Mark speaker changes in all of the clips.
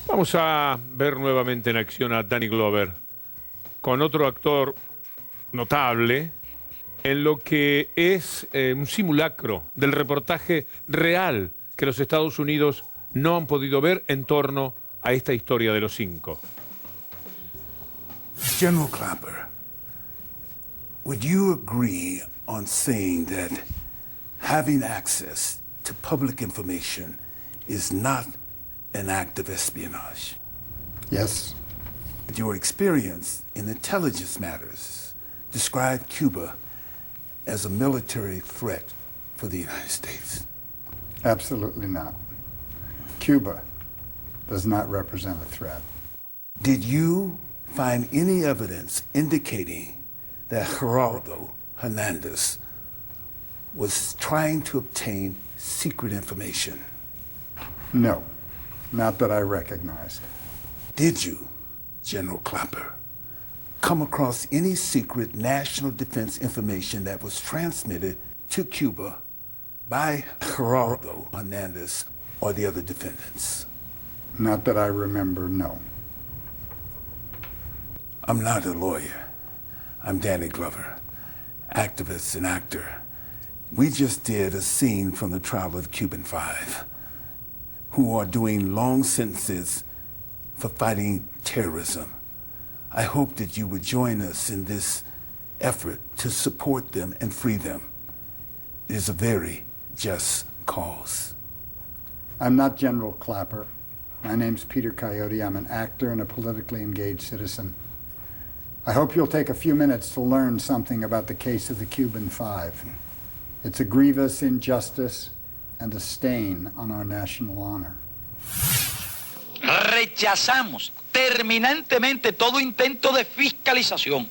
Speaker 1: Vamos a ver nuevamente en acción a Danny Glover con otro actor notable en lo que es un simulacro del reportaje real que los Estados Unidos no han podido ver en torno a esta historia de los 5.
Speaker 2: General Clapper, would you agree on saying that having access to public information is not an act of espionage?
Speaker 3: Yes.
Speaker 2: Your experience in intelligence matters describe Cuba as a military threat for the United States.
Speaker 3: Absolutely not. Cuba does not represent a threat.
Speaker 2: Did you find any evidence indicating that Gerardo Hernandez was trying to obtain secret information?
Speaker 3: No, not that I recognized.
Speaker 2: Did you, General Clapper, come across any secret national defense information that was transmitted to Cuba by Gerardo Hernandez or the other defendants?
Speaker 3: Not that I remember, no.
Speaker 2: I'm not a lawyer. I'm Danny Glover, activist and actor. We just did a scene from the trial of Cuban 5, who are doing long sentences for fighting terrorism. I hope that you would join us in this effort to support them and free them. It is a very just cause.
Speaker 3: I'm not General Clapper. My name's Peter Coyote. I'm an actor and a politically engaged citizen. I hope you'll take a few minutes to learn something about the case of the Cuban 5. It's a grievous injustice and a stain on our national honor.
Speaker 4: Rechazamos terminantemente todo intento de fiscalización,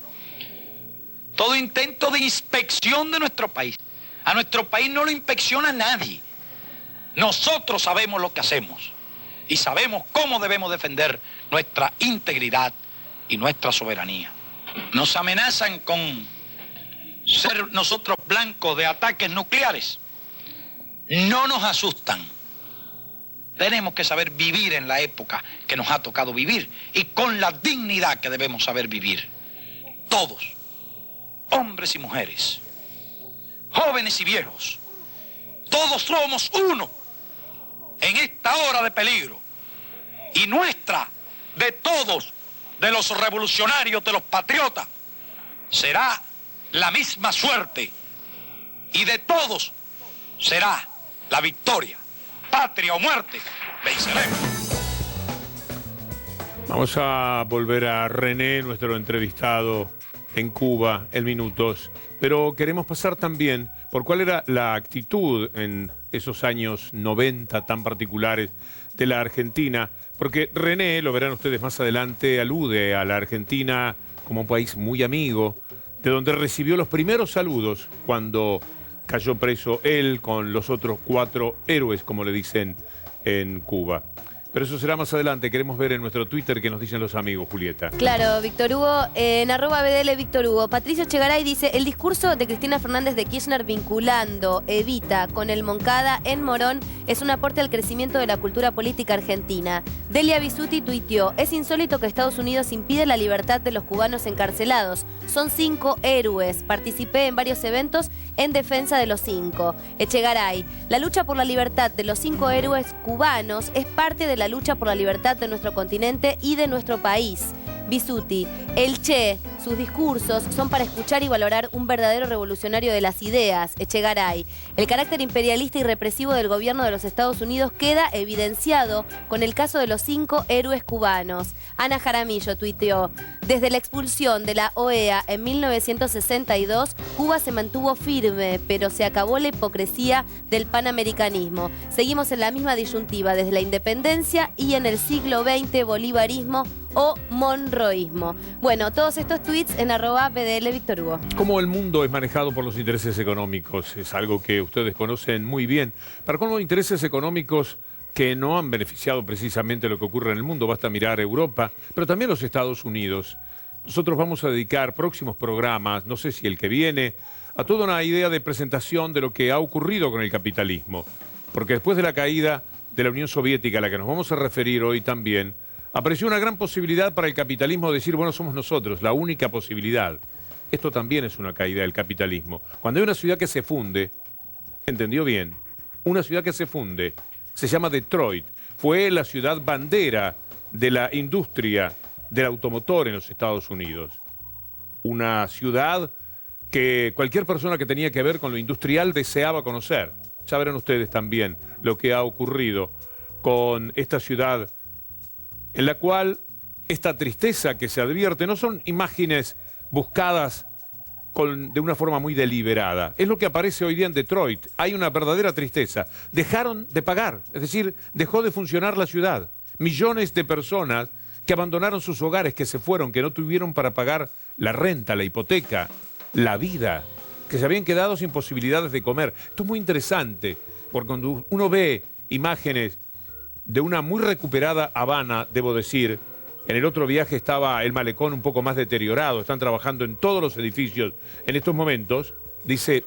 Speaker 4: todo intento de inspección de nuestro país. A nuestro país no lo inspecciona nadie. Nosotros sabemos lo que hacemos y sabemos cómo debemos defender nuestra integridad y nuestra soberanía. Nos amenazan con ser nosotros blancos de ataques nucleares. No nos asustan. Tenemos que saber vivir en la época que nos ha tocado vivir y con la dignidad que debemos saber vivir. Todos, hombres y mujeres, jóvenes y viejos, todos somos uno en esta hora de peligro. Y nuestra, de todos, de los revolucionarios, de los patriotas, será la misma suerte. Y de todos será la victoria. Patria o muerte, venceremos.
Speaker 1: Vamos a volver a René, nuestro entrevistado en Cuba, en minutos. Pero queremos pasar también por cuál era la actitud en esos años 90 tan particulares de la Argentina. Porque René, lo verán ustedes más adelante, alude a la Argentina como un país muy amigo, de donde recibió los primeros saludos cuando cayó preso él con los otros 4 héroes, como le dicen en Cuba. Pero eso será más adelante. Queremos ver en nuestro Twitter qué nos dicen los amigos, Julieta.
Speaker 5: Claro, Víctor Hugo, en @BDL Víctor Hugo. Patricio Chegaray dice, el discurso de Cristina Fernández de Kirchner vinculando Evita con el Moncada en Morón es un aporte al crecimiento de la cultura política argentina. Delia Bisuti tuiteó, es insólito que Estados Unidos impide la libertad de los cubanos encarcelados. Son 5 héroes. Participé en varios eventos en defensa de los 5. Echegaray, la lucha por la libertad de los 5 héroes cubanos es parte de la lucha por la libertad de nuestro continente y de nuestro país. Bisuti, el Che, sus discursos son para escuchar y valorar un verdadero revolucionario de las ideas. Echegaray, el carácter imperialista y represivo del gobierno de los Estados Unidos queda evidenciado con el caso de los 5 héroes cubanos. Ana Jaramillo tuiteó, desde la expulsión de la OEA en 1962, Cuba se mantuvo firme, pero se acabó la hipocresía del panamericanismo. Seguimos en la misma disyuntiva desde la independencia y en el siglo XX bolivarismo o monroísmo. Bueno, todos estos tweets en @BDL Víctor Hugo.
Speaker 1: Cómo el mundo es manejado por los intereses económicos es algo que ustedes conocen muy bien. Para cómo intereses económicos que no han beneficiado precisamente lo que ocurre en el mundo, basta mirar Europa, pero también los Estados Unidos. Nosotros vamos a dedicar próximos programas, no sé si el que viene, a toda una idea de presentación de lo que ha ocurrido con el capitalismo. Porque después de la caída de la Unión Soviética, a la que nos vamos a referir hoy también, apareció una gran posibilidad para el capitalismo de decir, bueno, somos nosotros, la única posibilidad. Esto también es una caída del capitalismo. Cuando hay una ciudad que se funde, ¿entendió bien? Una ciudad que se funde, se llama Detroit. Fue la ciudad bandera de la industria del automotor en los Estados Unidos. Una ciudad que cualquier persona que tenía que ver con lo industrial deseaba conocer. Ya verán ustedes también lo que ha ocurrido con esta ciudad en la cual esta tristeza que se advierte no son imágenes buscadas de una forma muy deliberada. Es lo que aparece hoy día en Detroit. Hay una verdadera tristeza. Dejaron de pagar, es decir, dejó de funcionar la ciudad. Millones de personas que abandonaron sus hogares, que se fueron, que no tuvieron para pagar la renta, la hipoteca, la vida, que se habían quedado sin posibilidades de comer. Esto es muy interesante, porque cuando uno ve imágenes de una muy recuperada Habana, debo decir, en el otro viaje estaba el malecón un poco más deteriorado, están trabajando en todos los edificios en estos momentos, dice,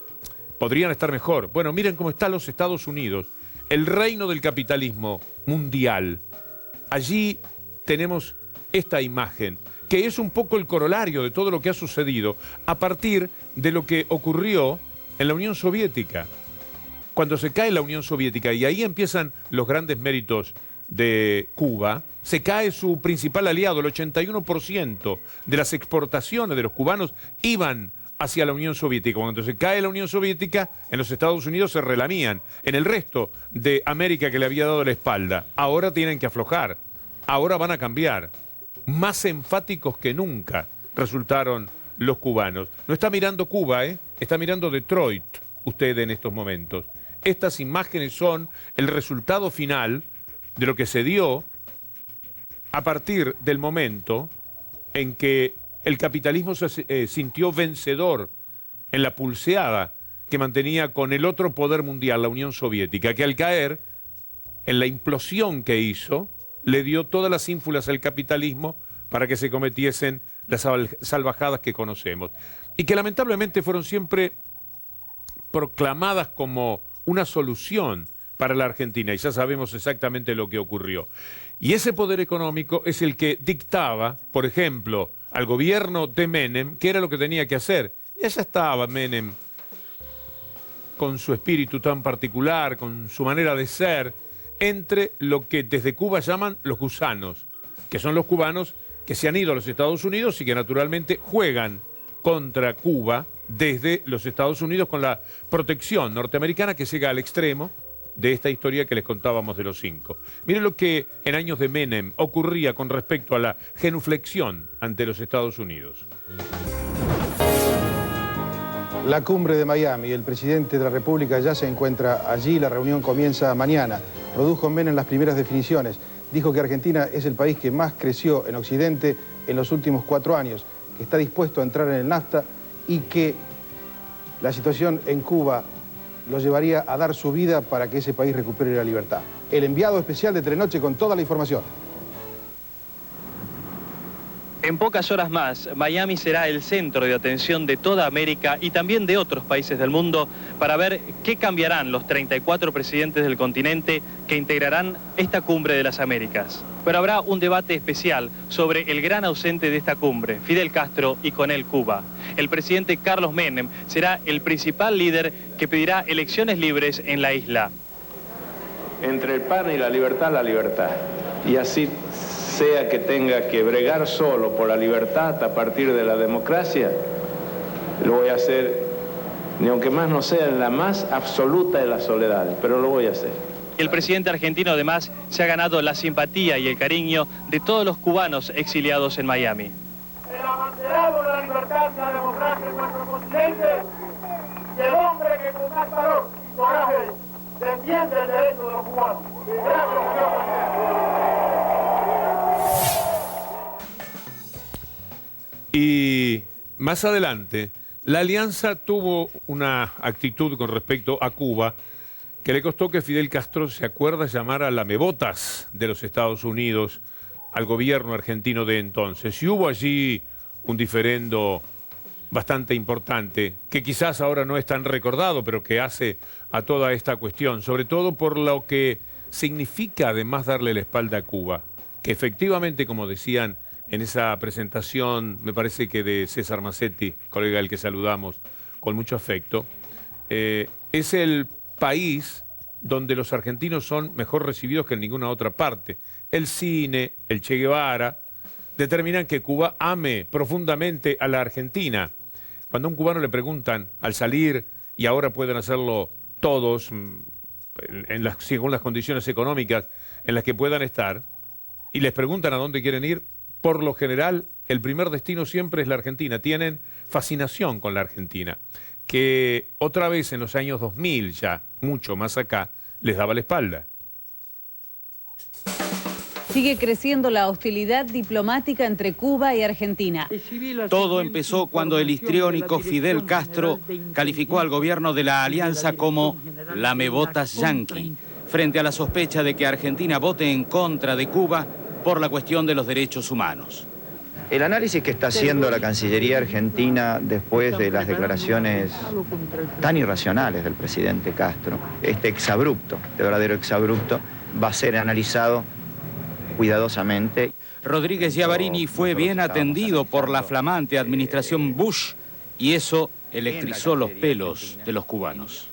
Speaker 1: podrían estar mejor. Bueno, miren cómo están los Estados Unidos, el reino del capitalismo mundial. Allí tenemos esta imagen, que es un poco el corolario de todo lo que ha sucedido a partir de lo que ocurrió en la Unión Soviética. Cuando se cae la Unión Soviética, y ahí empiezan los grandes méritos de Cuba, se cae su principal aliado. El 81% de las exportaciones de los cubanos iban hacia la Unión Soviética. Cuando se cae la Unión Soviética, en los Estados Unidos se relamían. En el resto de América, que le había dado la espalda, ahora tienen que aflojar. Ahora van a cambiar. Más enfáticos que nunca resultaron los cubanos. No está mirando Cuba, está mirando Detroit usted en estos momentos. Estas imágenes son el resultado final de lo que se dio a partir del momento en que el capitalismo se sintió vencedor en la pulseada que mantenía con el otro poder mundial, la Unión Soviética, que al caer, en la implosión que hizo, le dio todas las ínfulas al capitalismo para que se cometiesen las salvajadas que conocemos. Y que lamentablemente fueron siempre proclamadas como una solución para la Argentina, y ya sabemos exactamente lo que ocurrió. Y ese poder económico es el que dictaba, por ejemplo, al gobierno de Menem qué era lo que tenía que hacer. Y allá estaba Menem, con su espíritu tan particular, con su manera de ser, entre lo que desde Cuba llaman los gusanos, que son los cubanos que se han ido a los Estados Unidos y que naturalmente juegan contra Cuba desde los Estados Unidos con la protección norteamericana que llega al extremo de esta historia que les contábamos de los 5. Miren lo que en años de Menem ocurría con respecto a la genuflexión ante los Estados Unidos.
Speaker 6: La cumbre de Miami, el presidente de la República ya se encuentra allí, la reunión comienza mañana. Produjo Menem las primeras definiciones. Dijo que Argentina es el país que más creció en Occidente en los últimos 4 años, que está dispuesto a entrar en el NAFTA y que la situación en Cuba lo llevaría a dar su vida para que ese país recupere la libertad. El enviado especial de Telenoche con toda la información.
Speaker 7: En pocas horas más, Miami será el centro de atención de toda América y también de otros países del mundo para ver qué cambiarán los 34 presidentes del continente que integrarán esta cumbre de las Américas. Pero habrá un debate especial sobre el gran ausente de esta cumbre, Fidel Castro, y con él Cuba. El presidente Carlos Menem será el principal líder que pedirá elecciones libres en la isla.
Speaker 8: Entre el pan y la libertad, y así sea que tenga que bregar solo por la libertad a partir de la democracia, lo voy a hacer, ni aunque más no sea en la más absoluta de las soledades, pero lo voy a hacer.
Speaker 7: El presidente argentino además se ha ganado la simpatía y el cariño de todos los cubanos exiliados en Miami.
Speaker 9: El abanderado de la libertad y la democracia en nuestro continente y el hombre que con más valor y coraje defiende el derecho de los cubanos. Gracias, señor presidente.
Speaker 1: Y más adelante, la alianza tuvo una actitud con respecto a Cuba que le costó que Fidel Castro se acuerda llamar a lamebotas de los Estados Unidos al gobierno argentino de entonces. Y hubo allí un diferendo bastante importante, que quizás ahora no es tan recordado, pero que hace a toda esta cuestión, sobre todo por lo que significa además darle la espalda a Cuba, que efectivamente, como decían en esa presentación, me parece que de César Massetti, colega al que saludamos con mucho afecto, es el país donde los argentinos son mejor recibidos que en ninguna otra parte. El cine, el Che Guevara, determinan que Cuba ame profundamente a la Argentina. Cuando a un cubano le preguntan al salir, y ahora pueden hacerlo todos, según las condiciones económicas en las que puedan estar, y les preguntan a dónde quieren ir, por lo general, el primer destino siempre es la Argentina. Tienen fascinación con la Argentina, que otra vez en los años 2000, ya mucho más acá, les daba la espalda.
Speaker 10: Sigue creciendo la hostilidad diplomática entre Cuba y Argentina.
Speaker 11: Todo empezó cuando el histriónico Fidel Castro calificó al gobierno de la alianza como lamebotas yanqui, frente a la sospecha de que Argentina vote en contra de Cuba por la cuestión de los derechos humanos.
Speaker 12: El análisis que está haciendo la Cancillería argentina después de las declaraciones tan irracionales del presidente Castro, este exabrupto, este verdadero exabrupto, va a ser analizado cuidadosamente.
Speaker 11: Rodríguez Giavarini fue bien atendido por la flamante administración Bush y eso electrizó los pelos de los cubanos.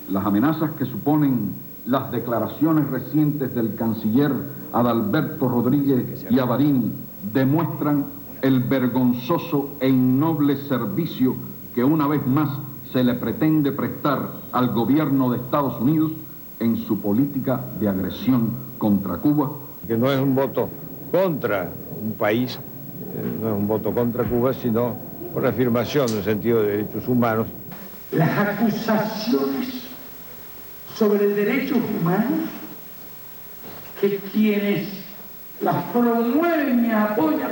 Speaker 13: Las amenazas que suponen las declaraciones recientes del canciller Adalberto Rodríguez Giavarini demuestran el vergonzoso e innoble servicio que una vez más se le pretende prestar al gobierno de Estados Unidos en su política de agresión contra Cuba.
Speaker 14: Que no es un voto contra un país, no es un voto contra Cuba, sino una afirmación en el sentido de derechos humanos.
Speaker 9: Las acusaciones sobre derechos humanos, que quienes las promueven y apoyan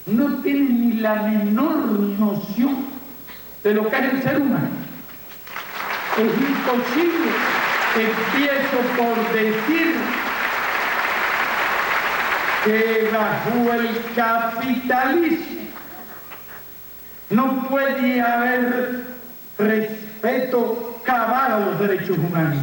Speaker 9: no tienen ni la menor noción de lo que es el ser humano. Es imposible. Empiezo por decir que bajo el capitalismo no puede haber respeto cabal a los derechos humanos.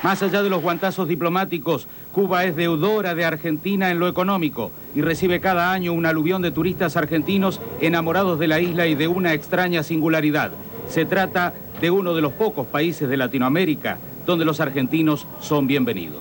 Speaker 11: Más allá de los guantazos diplomáticos, Cuba es deudora de Argentina en lo económico y recibe cada año un aluvión de turistas argentinos enamorados de la isla y de una extraña singularidad. Se trata de uno de los pocos países de Latinoamérica donde los argentinos son bienvenidos.